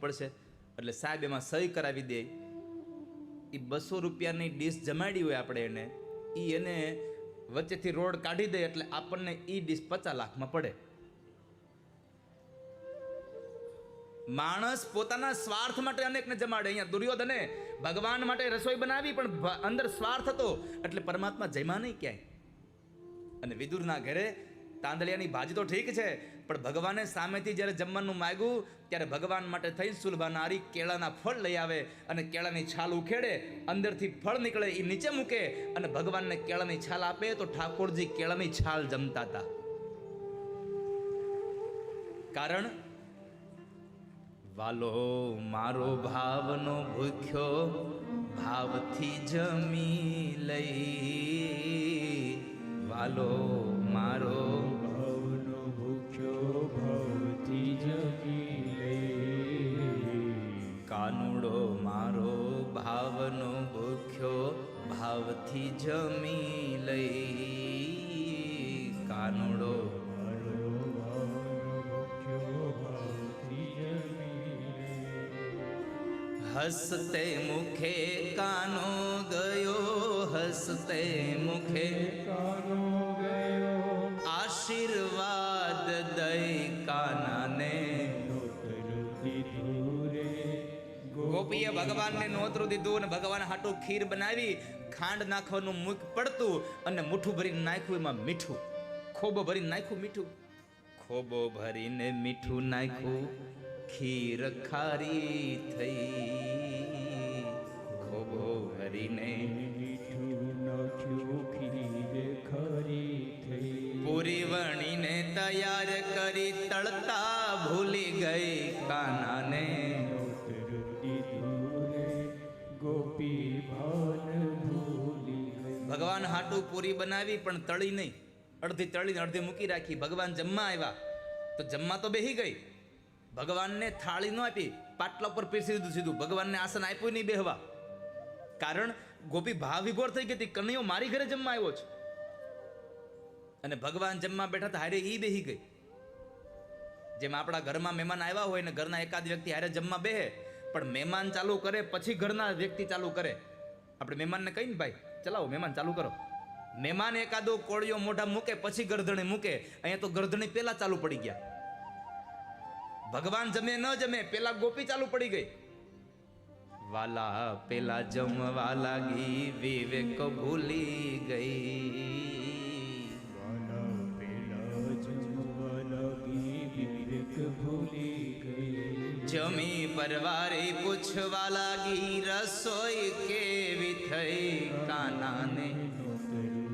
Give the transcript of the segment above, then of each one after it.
પડશે એટલે સાહેબ એમાં સહી કરાવી દે. એ 200 રૂપિયાની ડીશ જમાડી હોય આપણે એને વચ્ચેથી રોડ કાઢી દે એટલે આપણને એ ડીશ 50 લાખમાં પડે. માણસ પોતાના સ્વાર્થ માટે અનેકને જમાડે. અહીંયા દુર્યોધને ભગવાન માટે રસોઈ બનાવી પણ અંદર સ્વાર્થ હતો એટલે પરમાત્મા જમ્યા નહીં ક્યાંય. અને વિદુરના ઘરે તાંદળિયાની ભાજી તો ઠીક છે, પણ ભગવાને સામેથી જ્યારે જમવાનું માગ્યું ત્યારે ભગવાન માટે થઈ સુલભા નારી કેળાના ફળ લઈ આવે અને કેળાની છાલ ઉખેડે, અંદરથી ફળ નીકળે એ નીચે મૂકે અને ભગવાનને કેળાની છાલ આપે તો ઠાકોરજી કેળાની છાલ જમતા હતા. કારણ વાલો મારો ભાવનો ભૂખ્યો ભાવથી જમી લઈ, વાલો મારો ભાવનો ભૂખ્યો ભાવથી જમી લઈ, કાનુડો મારો ભાવનો ભૂખ્યો ભાવથી જમી લઈ, કાનુડો મારો ભાવનો ભૂખ્યો ભાવથી જમી લઈ. હસતે મુખે કાનો ગયો, હસતે મુખે કાનો ગયો, આશીર્વાદ દઈ કાનાને. ગોપીએ ભગવાનને નોતરું દીધું અને ભગવાન હાટું ખીર બનાવી, ખાંડ નાખવાનું મુખ પડતું અને મુઠ્ઠું ભરીને નાખ્યું એમાં મીઠું, ખોબો ભરીને નાખ્યું મીઠું, ખોબો ભરીને મીઠું નાખ્યું, ખીર ખારી થઈ, ખોબો ભરીને મીઠું નાખ્યું, ખીર ખારી થઈ. પૂરી વણીને તૈયાર કરી તળતા ભૂલી ગઈ કાનાને. ગોપી ભાન ભૂલી ગઈ. ભગવાન હાટું પૂરી બનાવી પણ તળી નહીં, અડધી તળીને અડધી મૂકી રાખી. ભગવાન જમવા આવ્યા તો જમવા તો બેહી ગઈ, ભગવાનને થાળી ન આપી, પાટલા પર પીરસી દીધું સીધું. ભગવાનને આસન આપ્યું નહીં બેહવા, કારણ ગોપી ભાવ વિભોર થઈ ગઈ હતી, કનૈયો મારી ઘરે જમવા આવ્યો છે. અને ભગવાન જમવા બેઠા તો હારે ઈ બેહી ગઈ. જેમ આપણા ઘરમાં મહેમાન આવ્યા હોય ને ઘરના એકાદ વ્યક્તિ હારે જમવા બેહે, પણ મહેમાન ચાલુ કરે પછી ઘરના વ્યક્તિ ચાલુ કરે. આપણે મહેમાનને કહીને ભાઈ ચલાવો મહેમાન ચાલુ કરો, મહેમાન એકાદો કોળિયો મોઢા મૂકે પછી ગરદણી મૂકે. અહીંયા તો ગરદણી પેલા ચાલુ પડી ગયા. ભગવાન જમે ન જમે પેલા ગોપી ચાલુ પડી ગઈ. વાલા પેલા જમવા લાગી, વિવેક ભૂલી ગઈ. વાલા પેલા જમવા લાગી, વિવેક ભૂલી ગઈ. જમી પરવારે પૂછવા લાગી, રસોઈ કેવી થઈ કાનાને.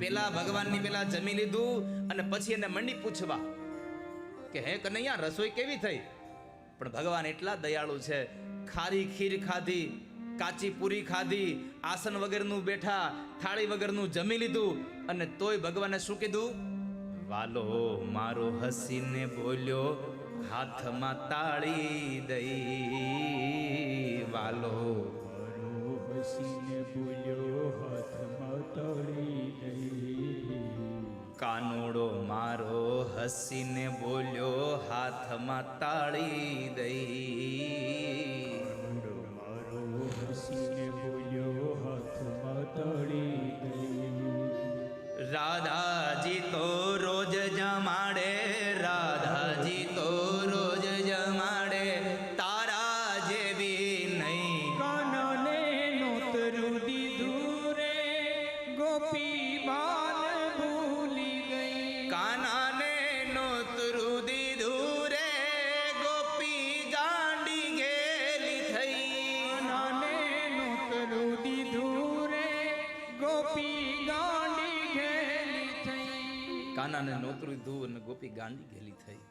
પેલા ભગવાનની પેલા જમી લીધું અને પછી એને મંડી પૂછવા કે હે કનૈયા રસોઈ કેવી થઈ. પણ ભગવાન એટલા દયાળુ છે, ખારી ખીર ખાધી, કાચી પૂરી ખાધી, આસન વગરનું બેઠા, થાળી વગરનું જમી લીધું અને તોય ભગવાને શું કીધું? વાલો મારો હસીને બોલ્યો, હાથમાં તાળી દઈ. વાલો મારો હસીને બોલ્યો, હાથમાં તાળી દઈ. કાનુડો મારો હસીને બોલ્યો, હાથમાં તાળી દઈ. મારો હસીને બોલ્યો, હાથમાં તાળી દઈ. રાધાજી તો રોજ જમાડે, રાધાજી તો રોજ જમાડે, તારા જેવી નહીં. કાનાને નોતરું દીધું રે, ગોપી ભાન ભૂલી ગઈ. કાનાને નોતરું દીધું રે, ગોપી ગાંડી ઘેલી થઈ. કાનાને નોતરું દીધું રે, ગોપી ગાંડી ઘેલી થઈ. કાનાને નોતરું દીધું અને ગોપી ગાંડી ઘેલી થઈ.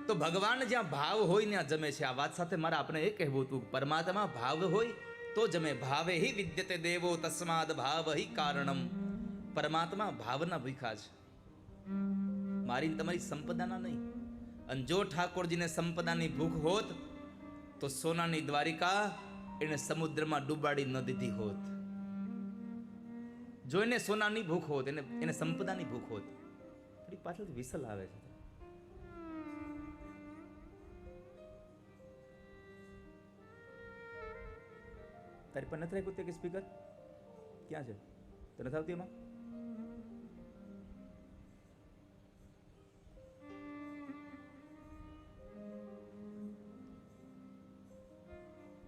તો ભગવાન જ્યાં ભાવ હોય ત્યાં જમે છે. આ વાત સાથે મારે આપણે એ કહેવું હતું, પરમાત્મા ભાવ હોય તો જમે. ભાવે હિ વિદ્યતે દેવો તસ્માદ ભાવ હિ કારણમ. પરમાત્મા ભાવના ભૂખા છે, મારી તમારી સંપદાના નહીં. અને જો ઠાકોરજીને સંપદાની ભૂખ હોત તો સોનાની દ્વારિકા એને સમુદ્રમાં ડૂબાડી ન દીધી હોત. જો એને સોનાની ભૂખ હોત, એને સંપદાની ભૂખ હોત. પાછળથી વિસલ આવે છે. તારી પર નથી રાખ્યું તે કે સ્પીકર ક્યાં છે તો નથી આવતી એમાં?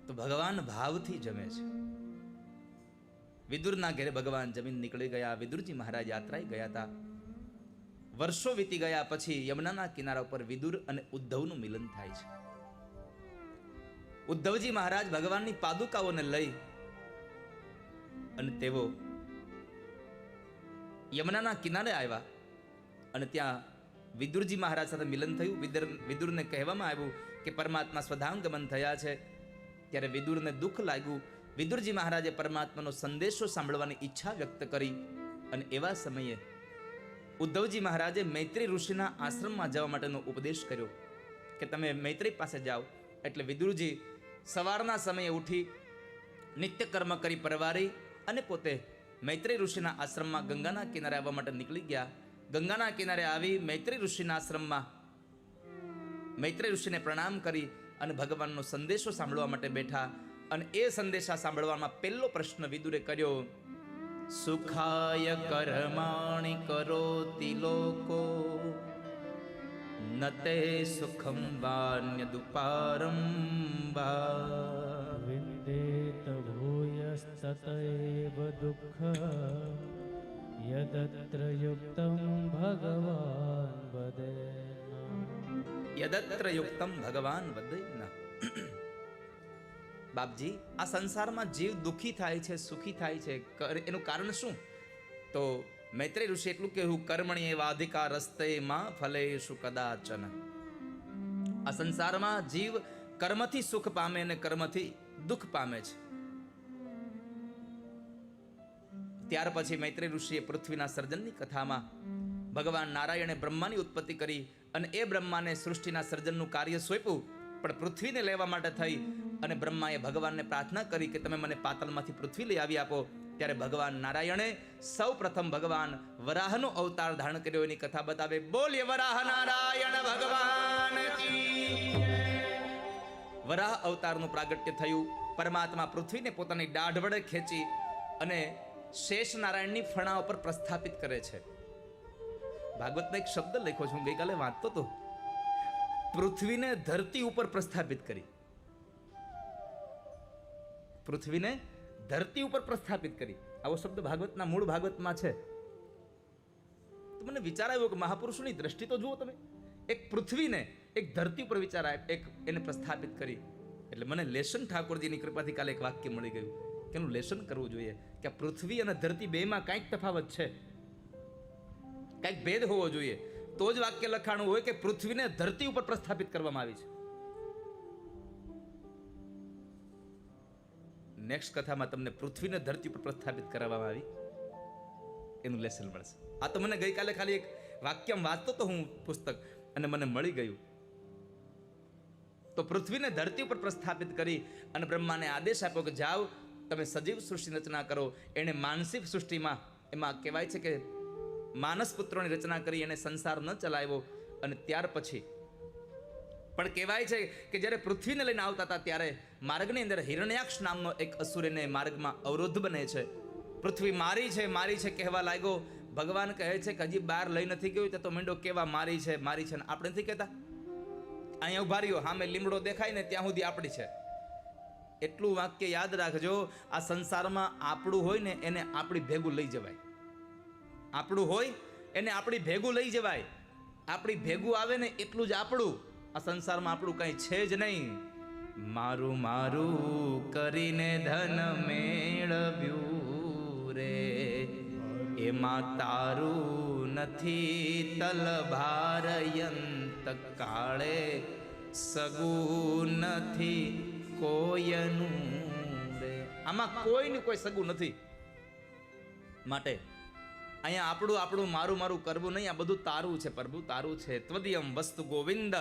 તો ભગવાન ભાવથી જમે છે. વિદુરના ઘેરે ભગવાન જમીન નીકળી ગયા. વિદુરજી મહારાજ યાત્રાએ ગયા હતા. વર્ષો વીતી ગયા પછી યમુનાના કિનારા ઉપર વિદુર અને ઉદ્ધવનું મિલન થાય છે. ઉદ્ધવજી મહારાજ ભગવાનની પાદુકાઓને લઈ અને તેઓ યમુનાના કિનારે આવ્યા અને ત્યાં વિદુરજી મહારાજ સાથે મિલન થયું. વિદુરને કહેવામાં આવ્યું કે પરમાત્મા સ્વધાંગમન થયા છે. ત્યારે વિદુરને દુઃખ લાગ્યું. વિદુરજી મહારાજે પરમાત્માનો સંદેશો સાંભળવાની ઈચ્છા વ્યક્ત કરી અને એવા સમયે ઉદ્ધવજી મહારાજે મૈત્રી ઋષિના આશ્રમમાં જવા માટેનો ઉપદેશ કર્યો કે તમે મૈત્રી પાસે જાઓ. એટલે વિદુરજી સવારના સમયે ઉઠી નિત્ય કર્મ કરી પરવારી અને પોતે મૈત્રી ઋષિના આશ્રમમાં ગંગાના કિનારે આવવા માટે નીકળી ગયા. ગંગાના કિનારે આવી મૈત્રી ઋષિના આશ્રમમાં મૈત્રી ઋષિને પ્રણામ કરી અને ભગવાનનો સંદેશો સાંભળવા માટે બેઠા. અને એ સંદેશા સાંભળવામાં પહેલો પ્રશ્ન વિદુરે કર્યો, સુખાય કર્માણિ કરોતિ લોકો નતે સુખમ વાન્યદુપારમ વા વિંદેત ભૂયસ્તતૈવ દુઃખ યદત્ર યુક્તમ ભગવાન વદેન. યદત્ર યુક્તમ ભગવાન વદેન. બાપજી, આ સંસારમાં જીવ દુઃખી થાય છે, સુખી થાય છે, એનું કારણ શું? તો મૈત્રેય ઋષિ એટલું કહેવું, કર્મણી એવાધિકાર રસ્તે માં ફલેષુ કદાચન. આ સંસારમાં જીવ કર્મથી સુખ પામે અને કર્મથી દુઃખ પામે છે. ત્યાર પછી મૈત્રેય ઋષિએ પૃથ્વીના સર્જનની કથામાં ભગવાન નારાયણે બ્રહ્માની ઉત્પત્તિ કરી અને એ બ્રહ્માને સૃષ્ટિના સર્જનનું કાર્ય સોંપ્યું. પણ પૃથ્વીને લેવા માટે થઈ અને બ્રહ્માએ ભગવાનને પ્રાર્થના કરી કે તમે મને પાતાળમાંથી પૃથ્વી લઈ આવી આપો. ત્યારે ભગવાન નારાયણે સૌ પ્રથમ ભગવાન વરાહનો અવતાર ધારણ કર્યો. એની કથા બતાવે. બોલ્ય વરાહ નારાયણ ભગવાન કી જય. વરાહ અવતારનું પ્રાગટ્ય થયું. પરમાત્મા પૃથ્વીને પોતાની દાઢ વડે ખેંચી અને શેષ નારાયણની ફણા ઉપર પ્રસ્થાપિત કરે છે. ભાગવતમાં એક શબ્દ લખ્યો છું, ગઈકાલે વાંચતો હતો. પૃથ્વીને ધરતી ઉપર પ્રસ્થાપિત કરી. પૃથ્વીને ધરતી ઉપર પ્રસ્થાપિત કરી. આવો શબ્દ ભાગવતના મૂળ ભાગવતમાં છે. તો મને વિચાર આવ્યો કે મહાપુરુષોની દ્રષ્ટિ તો જુઓ તમે. એક પૃથ્વીને એક ધરતી ઉપર વિચાર એક એને પ્રસ્થાપિત કરી. એટલે મને લેશન ઠાકોરજીની કૃપાથી કાલે એક વાક્ય મળી ગયું કે એનું લેશન કરવું જોઈએ કે આ પૃથ્વી અને ધરતી બેમાં કાંઈક તફાવત છે, કાંઈક ભેદ હોવો જોઈએ. તો જ વાક્ય લખાણું હોય કે પૃથ્વીને ધરતી ઉપર પ્રસ્થાપિત કરવામાં આવી છે. નેક્સ્ટ કથામાં તમને પૃથ્વીને ધરતી ઉપર પ્રસ્થાપિત કરવામાં આવી એનું લેસન મળશે. આ તો મને ગઈકાલે ખાલી એક વાક્ય વાંચતો તો હું પુસ્તક અને મને મળી ગયું. તો પૃથ્વીને ધરતી ઉપર પ્રસ્થાપિત કરી અને બ્રહ્માને આદેશ આપ્યો કે જાઓ તમે સજીવ સૃષ્ટિની રચના કરો. એને માનસિક સૃષ્ટિમાં એમાં કહેવાય છે કે માનસ પુત્રોની રચના કરી એને સંસાર ન ચલાવ્યો. અને ત્યાર પછી પણ કહેવાય છે કે જ્યારે પૃથ્વીને લઈને આવતા હતા ત્યારે માર્ગની અંદર હિરણ્યાક્ષ નામનો એક અસુર એને માર્ગમાં અવરોધ બને છે. પૃથ્વી મારી છે કહેવા લાગ્યો. ભગવાન કહે છે કે હજી બહાર લઈ નથી ગયું તો મીંડો કેવા મારી છે ને આપણે નથી કહેતા. અહીંયા ઉભા રહ્યો, સામે લીમડો દેખાય ને ત્યાં સુધી આપણી છે. એટલું વાક્ય યાદ રાખજો. આ સંસારમાં આપણું હોય ને એને આપણી ભેગું લઈ જવાય. આપણું હોય એને આપણી ભેગું લઈ જવાય. આપણી ભેગું આવે ને એટલું જ આપણું. આ સંસારમાં આપણું કઈ છે જ નહીં. મારું મારું કરીને ધન મેળવ્યું રે, એમાં તારું નથી તલભારયંત કાળે, સગું નથી કોયનું રે. આમાં કોઈનું કોઈ સગું નથી. માટે અહીંયા આપણું મારું કરવું નહીં. આ બધું તારું છે પ્રભુ, તારું છે. ત્વદિયમ વસ્તુ ગોવિંદ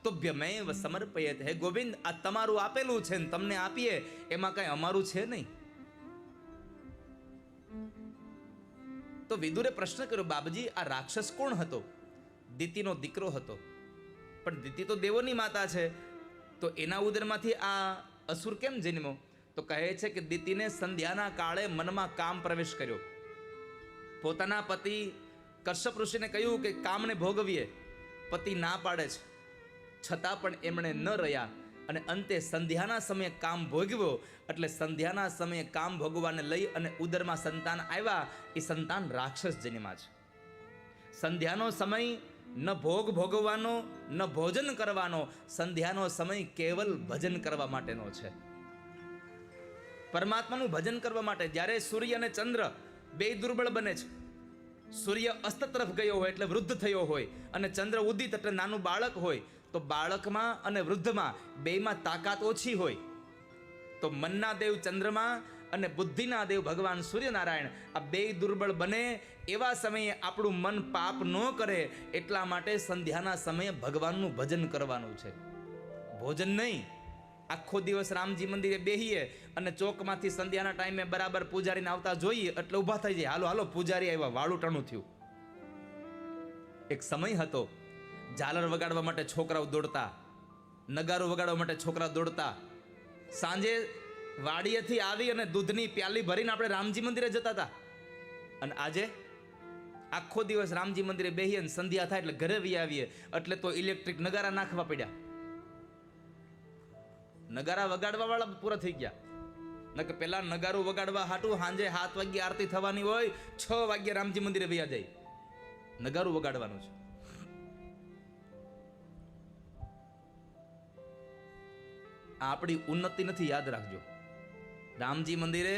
તુભ્યમેવ સમર્પયેત. હે ગોવિંદ, આ તમારું આપેલું છે ને તમને આપીએ, એમાં કઈ અમારું છે નહીં. તો વિદુરે પ્રશ્ન કર્યો, બાબજી આ રાક્ષસ કોણ હતો? દિતિનો દીકરો હતો. પણ દિતિ તો દેવોની માતા છે, તો એના ઉદરમાંથી આ અસુર કેમ જન્મ્યો? તો કહે છે કે દીતીને સંધ્યાના કાળે મનમાં કામ પ્રવેશ કર્યો. પોતાના પતિ કશ્યપ ઋષિને કહ્યું કે કામને ભોગવીએ. પતિ ના પાડે છે, છતાં પણ એમણે ન રહ્યા અને અંતે સંધ્યાના સમયે કામ ભોગવ્યો. એટલે સંધ્યાના સમયે કામ ભોગવાને લઈ અને ઉદરમાં સંતાન આવ્યા. એ સંતાન રાક્ષસ જન્મ્યા છે. સંધ્યાનો સમય ન ભોગ ભોગવવાનો, ન ભોજન કરવાનો. સંધ્યાનો સમય કેવલ ભજન કરવા માટેનો છે, પરમાત્માનું ભજન કરવા માટે. જ્યારે સૂર્ય અને ચંદ્ર બે દુર્બળ બને છે, સૂર્ય અસ્ત તરફ ગયો હોય એટલે વૃદ્ધ થયો હોય, અને ચંદ્ર ઉદિત એટલે નાનું બાળક હોય, તો બાળકમાં અને વૃદ્ધમાં બેમાં તાકાત ઓછી હોય. તો મનના દેવ ચંદ્રમા અને બુદ્ધિના દેવ ભગવાન સૂર્યનારાયણ આ બે દુર્બળ બને. એવા સમયે આપણું મન પાપ ન કરે એટલા માટે સંધ્યાના સમયે ભગવાનનું ભજન કરવાનું છે, ભોજન નહીં. આખો દિવસ રામજી મંદિરે બેહીએ અને ચોકમાંથી સંધ્યાના ટાઈમે બરાબર પૂજારીને આવતા જોઈએ એટલે ઊભા થઈ જાય, હાલો હાલો પૂજારી આવ્યા, વાળું ટાણું થયું. એક સમય હતો ઝાલર વગાડવા માટે છોકરાઓ દોડતા, નગારો વગાડવા માટે છોકરા દોડતા. સાંજે વાડીએથી આવી અને દૂધની પ્યાલી ભરીને આપણે રામજી મંદિરે જતા હતા. અને આજે આખો દિવસ રામજી મંદિરે બેહીએ અને સંધ્યા થાય એટલે ઘરે વી આવીએ એટલે તો ઇલેક્ટ્રિક નગારા નાખવા પડ્યા. નગારા વગાડવા વાળા પૂરા થઈ ગયા. નકે પેલા નગારું વગાડવા હાટું સાંજે 7 વાગ્યે આરતી થવાની હોય, 6 વાગ્યે રામજી મંદિરે વયા જાય. નગારું વગાડવાનું છે. આપણી ઉન્નતિ નથી, યાદ રાખજો. રામજી મંદિરે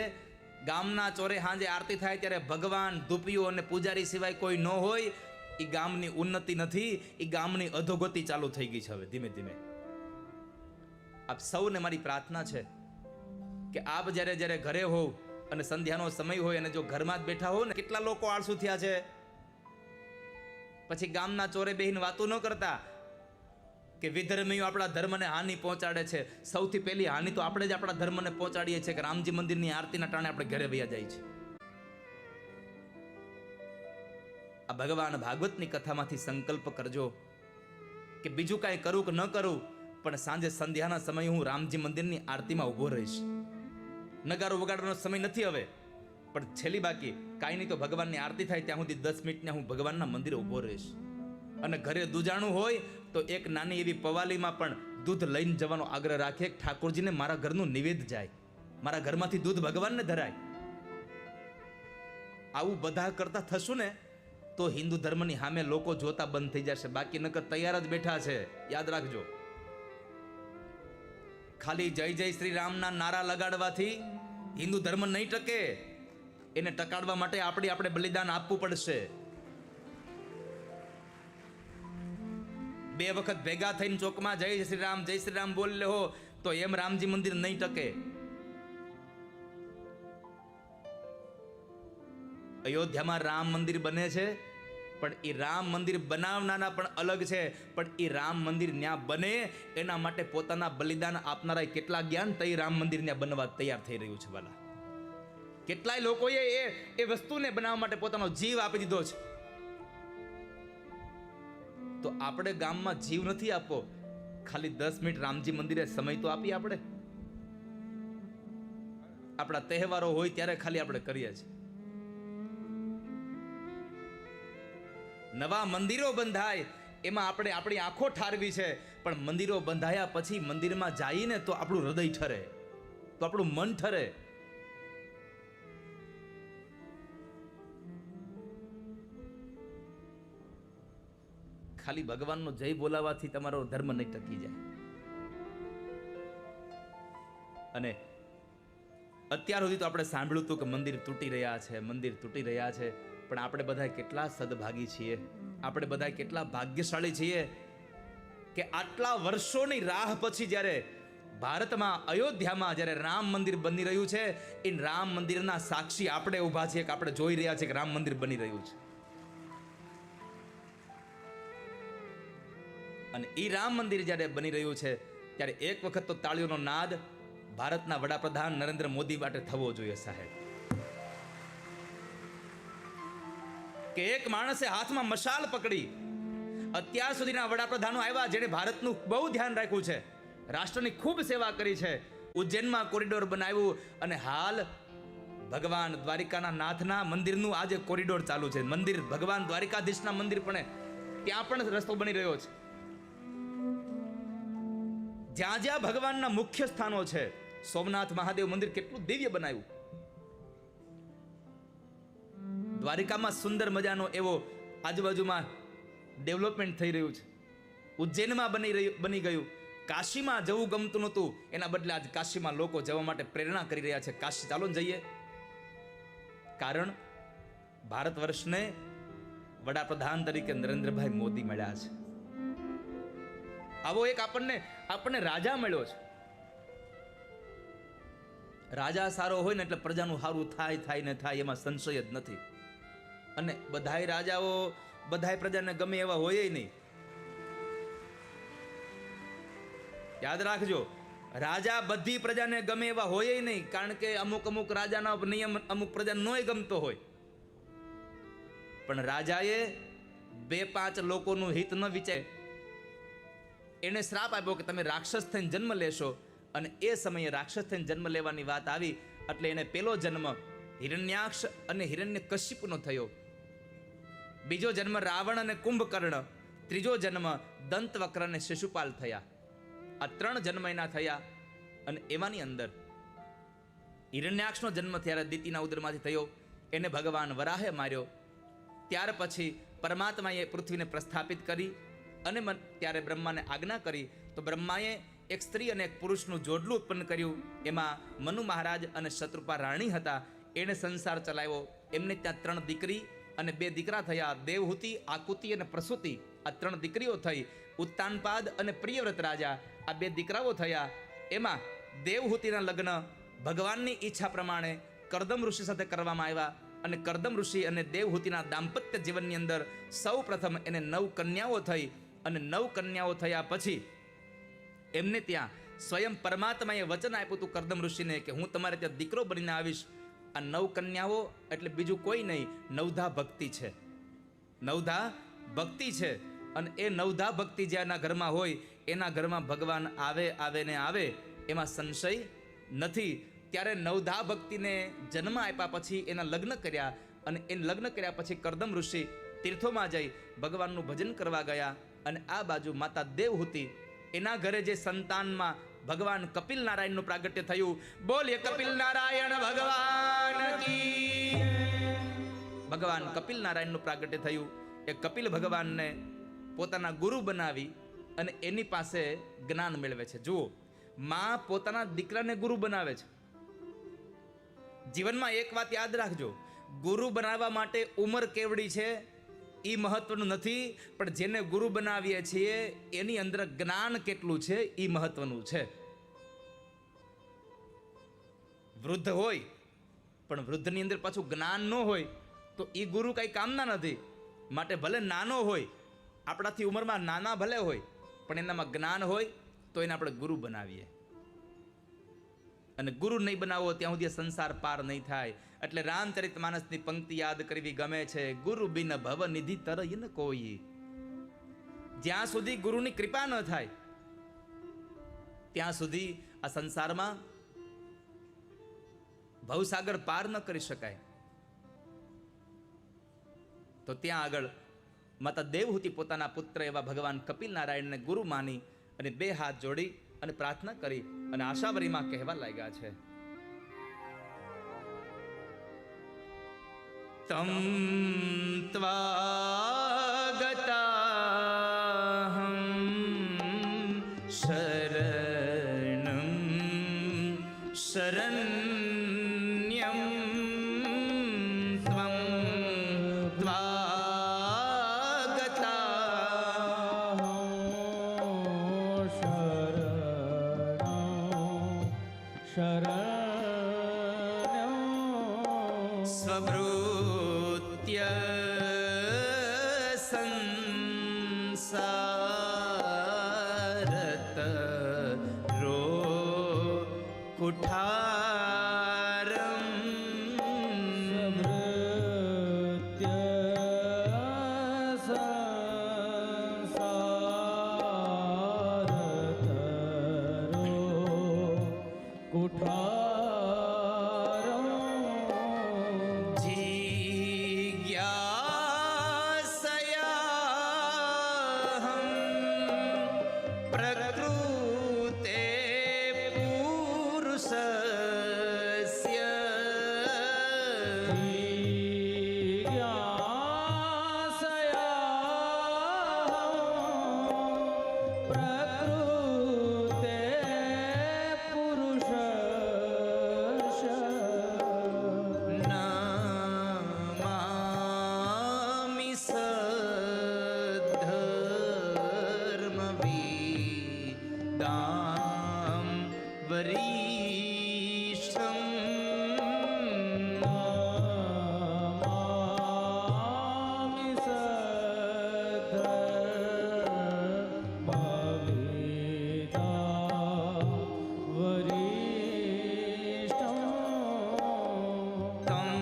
ગામના ચોરે સાંજે આરતી થાય ત્યારે ભગવાન, ધૂપિયો અને પૂજારી સિવાય કોઈ ન હોય. એ ગામની ઉન્નતિ નથી, એ ગામની અધોગતિ ચાલુ થઈ ગઈ છે હવે ધીમે ધીમે. આપ સૌને મારી પ્રાર્થના છે કે આપ જ્યારે જ્યારે ઘરે હોવ અને સંધ્યાનો સમય હોય અને જો ઘરમાં જ બેઠા હો ને, કેટલા લોકો આળસુ થયા છે. પછી ગામના ચોરે બેહીને વાતો ન કરતા કે વિધર્મીઓ આપણા ધર્મને હાનિ પહોંચાડે છે. સૌથી પહેલી હાનિ તો આપણે જ આપણા ધર્મને પહોંચાડીએ છીએ કે રામજી મંદિરની આરતીના ટાણે આપણે ઘરે વયા જાય છે. આ ભગવાન ભાગવતની કથામાંથી સંકલ્પ કરજો કે બીજું કાંઈ કરું કે ન કરું, પણ સાંજે સંધ્યાના સમયે હું રામજી મંદિરની આરતીમાં ઊભો રહીશ. નગારો વગાડવાનો સમય નથી હવે, પણ છેલ્લી બાકી કાંઈ નહીં તો ભગવાનની આરતી થાય ત્યાં સુધી 10 મિનિટને હું ભગવાનના મંદિરે ઊભો રહીશ. અને ઘરે દૂજાણું હોય તો એક નાની એવી પવાલીમાં પણ દૂધ લઈને જવાનો આગ્રહ રાખે. ઠાકોરજીને મારા ઘરનું નિવેદ જાય, મારા ઘરમાંથી દૂધ ભગવાનને ધરાય. આવું બધા કરતા થશું ને તો હિન્દુ ધર્મની સામે લોકો જોતા બંધ થઈ જશે. બાકી નકર તૈયાર જ બેઠા છે, યાદ રાખજો. ખાલી જય જય શ્રી રામના નારા લગાડવાથી હિન્દુ ધર્મ નહીં ટકે. એને ટકાડવા માટે આપણે બલિદાન આપવું પડશે. 2 વખત ભેગા થઈને ચોકમાં જય શ્રી રામ બોલી લે હો તો એમ રામજી મંદિર નહીં ટકે. અયોધ્યામાં રામ મંદિર બને છે, પણ એ રામ મંદિર બનાવનારા પણ અલગ છે. પણ એ રામ મંદિર ન્યા બને એના માટે પોતાના બલિદાન આપનારા કેટલા જ્ઞાન તઈ રામ મંદિર ન્યા બનવા તૈયાર થઈ રહ્યું છે. વાલા કેટલાય લોકોએ એ વસ્તુને બનાવવા માટે પોતાનો જીવ આપી દીધો છે. તો આપણે ગામમાં જીવ નથી આપવો, ખાલી 10 મિનિટ રામજી મંદિરે સમય તો આપીએ. આપણે આપણા તહેવારો હોય ત્યારે ખાલી આપણે કરીએ છીએ. નવા મંદિરો બંધાય એમાં આપણે આપણી આંખો ઠારવી છે, પણ મંદિરો બંધાયા પછી મંદિરમાં જઈને તો આપણું હૃદય ઠરે, તો આપણું મન ઠરે. ખાલી ભગવાનનો જય બોલાવાથી તમારો ધર્મ નહીં ટકી જાય. અને અત્યાર સુધી તો આપણે સાંભળ્યું હતું કે મંદિર તૂટી રહ્યા છે, મંદિર તૂટી રહ્યા છે. પણ આપણે બધા કેટલા સદભાગી છીએ, આપણે બધા કેટલા ભાગ્યશાળી છીએ કે આટલા વર્ષોની રાહ પછી જ્યારે ભારતમાં અયોધ્યામાં જ્યારે રામ મંદિર બની રહ્યું છે, એ રામ મંદિરના સાક્ષી આપણે ઊભા છીએ કે આપણે જોઈ રહ્યા છીએ કે રામ મંદિર બની રહ્યું છે. અને એ રામ મંદિર જ્યારે બની રહ્યું છે ત્યારે એક વખત તો તાળીઓનો નાદ ભારતના વડાપ્રધાન નરેન્દ્ર મોદી માટે થવો જોઈએ સાહેબ. કે એક માણસે હાથમાં મશાલ પકડી, અત્યાર સુધીના વડાપ્રધાનો આવ્યા જેણે ભારતનું બહુ ધ્યાન રાખ્યું છે, રાષ્ટ્રની ખૂબ સેવા કરી છે, ઉજ્જૈનમાં કોરિડોર બનાવ્યું અને હાલ ભગવાન દ્વારિકાના નાથના મંદિરનું આજે કોરિડોર ચાલુ છે. મંદિર ભગવાન દ્વારિકાધીશના મંદિર પણ ત્યાં પણ રસ્તો બની રહ્યો છે. જ્યાં જ્યાં ભગવાનના મુખ્ય સ્થાનો છે, સોમનાથ મહાદેવ મંદિર કેટલું દિવ્ય બનાવ્યું. દ્વારિકામાં સુંદર મજાનો એવો આજુબાજુમાં ડેવલપમેન્ટ થઈ રહ્યું છે. ઉજ્જૈનમાં બની ગયું. કાશીમાં જવું ગમતું નહોતું, એના બદલે આજ કાશીમાં લોકો જવા માટે પ્રેરણા કરી રહ્યા છે. કાશી ચાલો ને જઈએ. કારણ ભારત વર્ષને વડાપ્રધાન તરીકે નરેન્દ્રભાઈ મોદી મળ્યા છે. આવો એક આપણને રાજા મળ્યો છે. રાજા સારો હોય ને એટલે પ્રજાનું સારું થાય ને થાય, એમાં સંશય જ નથી. અને બધાય રાજાઓ બધાય પ્રજાને ગમે એવા હોય નહીં. યાદ રાખજો, રાજા બધી પ્રજાને ગમે એવા હોય નહીં, કારણ કે અમુક રાજાના નિયમ અમુક પ્રજા નોય ગમતો હોય. પણ રાજાએ 2-5 લોકોનું હિત ન વિચારે. એને શ્રાપ આપ્યો કે તમે રાક્ષસ થઈને જન્મ લેશો, અને એ સમયે રાક્ષસ થઈને જન્મ લેવાની વાત આવી એટલે એને પેલો જન્મ હિરણ્યાક્ષ અને હિરણ્યકશિપુનો થયો. બીજો જન્મ રાવણ અને કુંભકર્ણ, ત્રીજો જન્મ દંતવક્ર અને શિશુપાલ થયા. આ 3 જન્મ એના થયા. અને એવાની અંદર હિરણ્યાક્ષનો જન્મ ત્યારે દિતિના ઉદરમાંથી થયો. એને ભગવાન વરાહે માર્યો. ત્યાર પછી પરમાત્માએ પૃથ્વીને પ્રસ્થાપિત કરી અને ત્યારે બ્રહ્માને આજ્ઞા કરી તો બ્રહ્માએ એક સ્ત્રી અને એક પુરુષનું જોડલું ઉત્પન્ન કર્યું. એમાં મનુ મહારાજ અને શત્રુપા રાણી હતા. એને સંસાર ચલાવ્યો. એમને ત્યાં 3 દીકરી અને 2 દીકરા થયા. દેવહૂતિ, આકુતિ અને પ્રસૂતિ, આ 3 દીકરીઓ થઈ. ઉત્તાનપાદ અને પ્રિયવ્રત રાજા, આ 2 દીકરાઓ થયા. એમાં દેવહૂતિના લગ્ન ભગવાનની ઈચ્છા પ્રમાણે કરદમ ઋષિ સાથે કરવામાં આવ્યા. અને કરદમ ઋષિ અને દેવહૂતિના દાંપત્ય જીવનની અંદર સૌ પ્રથમ એને 9 કન્યાઓ થઈ. અને 9 કન્યાઓ થયા પછી એમને ત્યાં સ્વયં પરમાત્માએ વચન આપ્યું હતું કરદમ ઋષિને કે હું તમારે ત્યાં દીકરો બનીને આવીશ. આ 9 કન્યાઓ એટલે બીજું કોઈ નહીં, નવધા ભક્તિ છે. નવધા ભક્તિ છે. અને એ નવધા ભક્તિ જેના ઘરમાં હોય એના ઘરમાં ભગવાન આવે, એમાં સંશય નથી. ત્યારે નવધા ભક્તિને જન્મ આપ્યા પછી એના લગ્ન કર્યા. અને એ લગ્ન કર્યા પછી કરદમ ઋષિ તીર્થોમાં જઈ ભગવાનનું ભજન કરવા ગયા. અને આ બાજુ માતા દેવહૂતિ, એના ઘરે જે સંતાનમાં ભગવાન કપિલ નારાયણનું પ્રાગટ્ય થયું. બોલીએ કપિલ નારાયણ ભગવાન કી. ભગવાન કપિલ નારાયણનું પ્રાગટ્ય થયું. એ કપિલ ભગવાનને પોતાના ગુરુ બનાવી અને એની પાસે જ્ઞાન મેળવે છે. જુઓ, માં પોતાના દીકરાને ગુરુ બનાવે છે. જીવનમાં એક વાત યાદ રાખજો, ગુરુ બનાવવા માટે ઉંમર કેવડી છે એ મહત્વનું નથી, પણ જેને ગુરુ બનાવીએ છીએ એની અંદર જ્ઞાન કેટલું છે એ મહત્વનું છે. વૃદ્ધ હોય પણ વૃદ્ધની અંદર પાછું જ્ઞાન ન હોય તો એ ગુરુ કઈ કામના નથી. માટે ભલે નાનો હોય, આપણાથી ઉંમરમાં નાના ભલે હોય, પણ એનામાં જ્ઞાન હોય તો એને આપણે ગુરુ બનાવીએ. અને ગુરુ નહીં બનાવો ત્યાં સુધી સંસાર પાર નહીં થાય. એટલે રામચરિત માનસની પંક્તિ યાદ કરવી ગમે છે. ગુરુ બિન ભવ નિધિ તરય ન કોઈ. જ્યાં સુધી ગુરુની કૃપા ન થાય ત્યાં સુધી આ સંસારમાં ભવસાગર પાર ન કરી શકાય. તો ત્યાં આગળ માતા દેવહૂતિ પોતાના પુત્ર એવા ભગવાન કપિલ નારાયણને ગુરુ માની અને 2 હાથ જોડી અને પ્રાર્થના કરી અને આશાવરીમાં કહેવા લાગ્યા છે, તમ ત્વાગતાહં શરણં શરણ્યં ત્વં સ્વભૃત્ય સંસારત રો કુઠારમ સ્વભૃત્ય સંસારત રો પ્રકૃતે પુરુષસ્ય નમામિ સદ્ધર્મવિદાં વરિષ્ઠં तं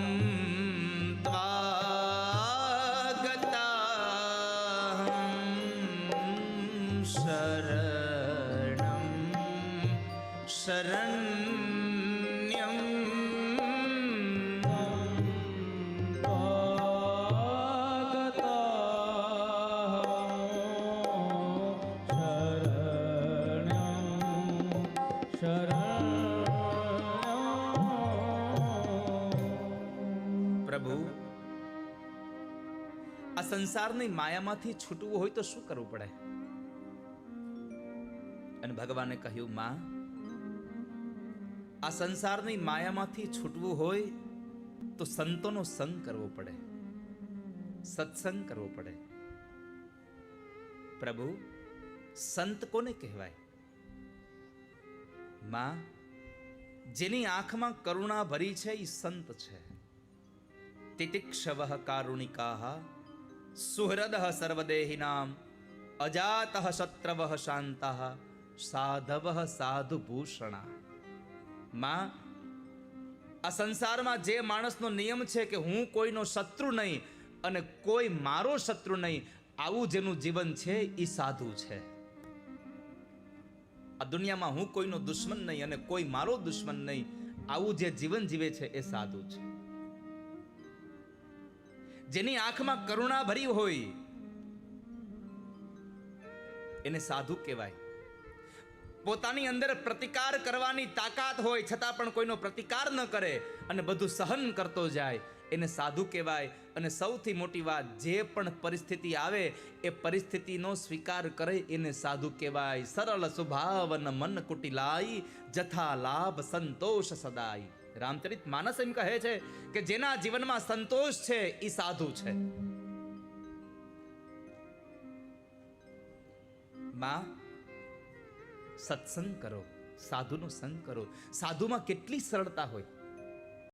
ત્વાગતાહં શરણ્યં પ્રભુ, આ સંસારની માયામાંથી છૂટવું હોય તો શું કરવું પડે? અને ભગવાને કહ્યું, માં, આ સંસારની માયામાંથી છૂટવું હોય તો સંતોનો સંગ કરવો પડે, સત્સંગ કરવો પડે. પ્રભુ, સંત કોને કહેવાય? માં, જેની આંખમાં કરુણા ભરી છે એ સંત છે. તિતિક્ષવઃ કારુણિકાઃ સુહૃદઃ સર્વદેહિનામ અજાતઃ શત્રવઃ શાંતઃ સાધવઃ સાધુભૂષણા. માં, આ સંસારમાં જે માણસનો નિયમ છે કે હું કોઈનો શત્રુ નહીં અને કોઈ મારો શત્રુ નહીં, આવું જેનું જીવન છે એ સાધુ છે. આ દુનિયામાં હું કોઈનો દુશ્મન નહીં અને કોઈ મારો દુશ્મન નહીં, આવું જે જીવન જીવે છે એ સાધુ છે. જેની આંખમાં કરુણા ભરી હોય એને સાધુ કહેવાય. પોતાની અંદર પ્રતિકાર કરવાની તાકાત હોય છતાં પણ કોઈનો પ્રતિકાર ન કરે અને બધું સહન કરતો જાય એને સાધુ કહેવાય. અને સૌથી મોટી વાત, જે પણ પરિસ્થિતિ આવે એ પરિસ્થિતિનો સ્વીકાર કરે એને સાધુ કહેવાય. સરળ સ્વભાવન મન કુટિલાઈ જથા લાભ સંતોષ સદાય. રામચરિત માનસ એમ કહે છે કે જેના જીવનમાં સંતોષ છે એ સાધુ છે. માં, સત્સંગ કરો, સાધુનો સંગ કરો. સાધુમાં કેટલી સરળતા હોય.